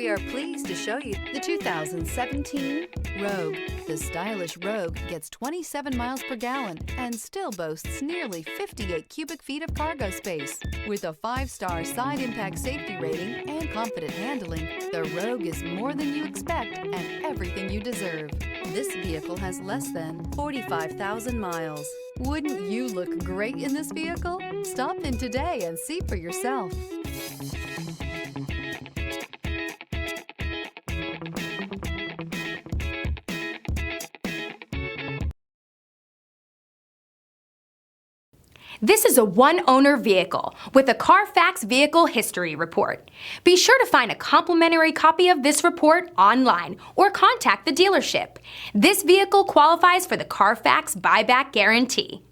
We are pleased to show you the 2017 Rogue. The stylish Rogue gets 27 miles per gallon and still boasts nearly 58 cubic feet of cargo space. With a 5-star side impact safety rating and confident handling, the Rogue is more than you expect and everything you deserve. This vehicle has less than 45,000 miles. Wouldn't you look great in this vehicle? Stop in today and see for yourself. This is a one-owner vehicle with a Carfax Vehicle History Report. Be sure to find a complimentary copy of this report online or contact the dealership. This vehicle qualifies for the Carfax Buyback Guarantee.